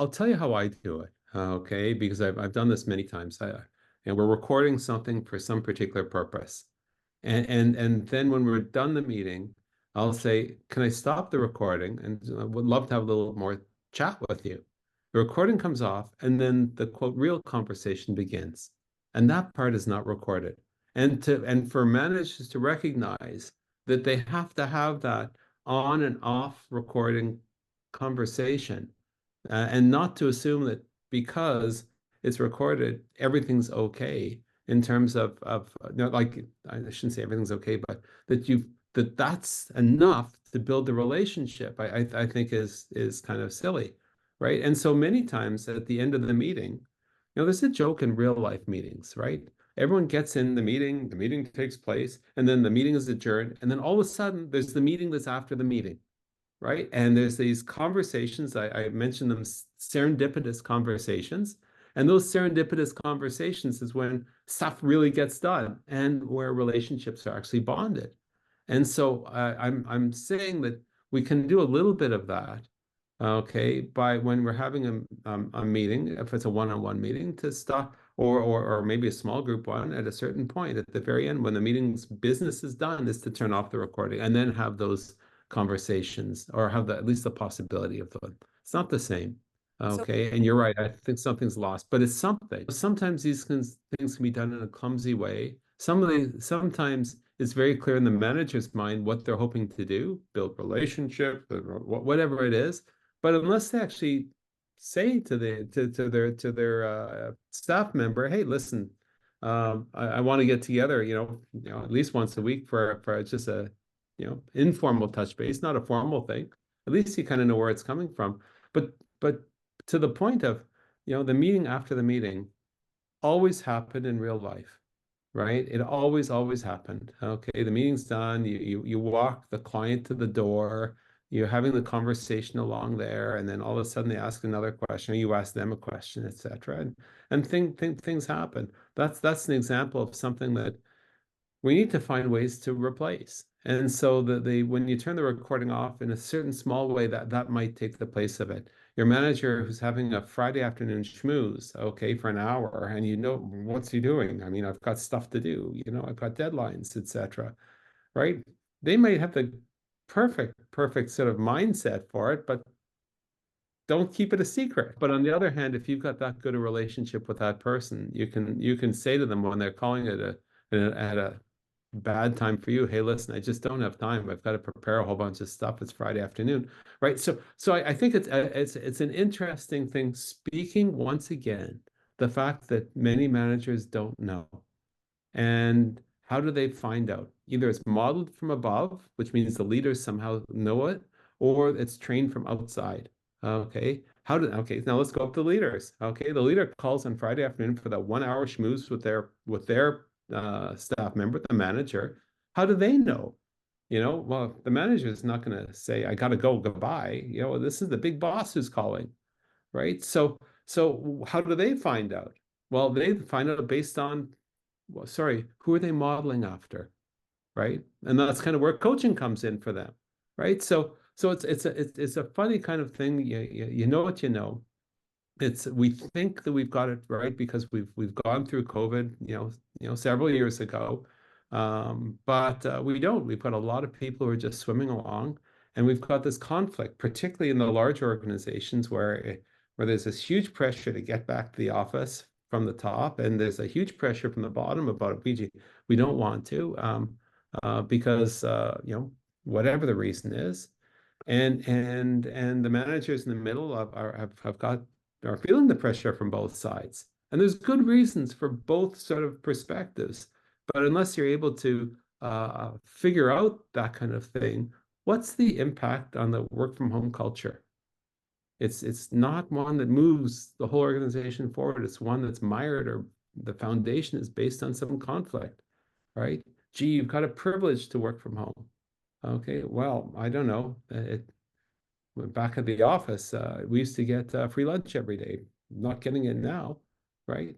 I'll tell you how I do it, okay? Because I've done this many times. And we're recording something for some particular purpose. And then when we're done the meeting, I'll say, "Can I stop the recording? And I would love to have a little more chat with you." The recording comes off, and then the quote real conversation begins. And that part is not recorded. And for managers to recognize that they have to have that on and off recording conversation, and not to assume that because it's recorded, everything's okay in terms of no, like I shouldn't say everything's okay, but that's enough to build the relationship. I think is kind of silly, right? And so many times at the end of the meeting, there's a joke in real life meetings, right? Everyone gets in the meeting takes place, and then the meeting is adjourned, and then all of a sudden there's the meeting that's after the meeting, right? And there's these conversations, I mentioned them serendipitous conversations. And those serendipitous conversations is when stuff really gets done and where relationships are actually bonded. And so I'm saying that we can do a little bit of that, okay, by when we're having a meeting, if it's a one-on-one meeting, to stop, or maybe a small group one at a certain point at the very end when the meeting's business is done, is to turn off the recording and then have those conversations, or have at least the possibility of them. It's not the same. So, Okay, and you're right. I think something's lost, but it's something. Sometimes these things can be done in a clumsy way. Sometimes it's very clear in the manager's mind what they're hoping to do, build relationship, whatever it is. But unless they actually say to their staff member, "Hey, listen, I want to get together, at least once a week for just a informal touch base, not a formal thing." At least you kind of know where it's coming from. But to the point of, the meeting after the meeting always happened in real life, right? It always happened. Okay, the meeting's done. You walk the client to the door. You're having the conversation along there, and then all of a sudden they ask another question, or you ask them a question, etc. And things happen. That's an example of something that we need to find ways to replace. And so when you turn the recording off in a certain small way, that might take the place of it. Your manager who's having a Friday afternoon schmooze, okay, for an hour, and what's he doing? I mean, I've got stuff to do, I've got deadlines, etc. Right? They might have the perfect sort of mindset for it, but don't keep it a secret. But on the other hand, if you've got that good a relationship with that person, you can say to them when they're calling it at a bad time for you, "Hey, listen, I just don't have time. I've got to prepare a whole bunch of stuff. It's Friday afternoon," right? So I think it's an interesting thing. Speaking once again, the fact that many managers don't know, and how do they find out? Either it's modeled from above, which means the leaders somehow know it, or it's trained from outside. Okay. Okay, now let's go up to leaders. Okay, the leader calls on Friday afternoon for that 1 hour schmooze with their staff member, the manager. How do they know? Well, the manager is not going to say, "I got to go, goodbye." This is the big boss who's calling, right? So how do they find out? Well, they find out based on, well, sorry, who are they modeling after, right? And that's kind of where coaching comes in for them, right? So it's a funny kind of thing. You know what you know. We think that we've got it right because we've gone through COVID, several years ago, but we don't. We've got a lot of people who are just swimming along, and we've got this conflict, particularly in the large organizations where there's this huge pressure to get back to the office from the top, and there's a huge pressure from the bottom about we don't want to, because whatever the reason is, and the managers in the middle are feeling the pressure from both sides. And there's good reasons for both sort of perspectives. But unless you're able to figure out that kind of thing, what's the impact on the work from home culture? It's not one that moves the whole organization forward. It's one that's mired, or the foundation is based on some conflict, right? Gee, you've got a privilege to work from home. Okay, well, I don't know. Back at the office, we used to get free lunch every day. Not getting it now, right?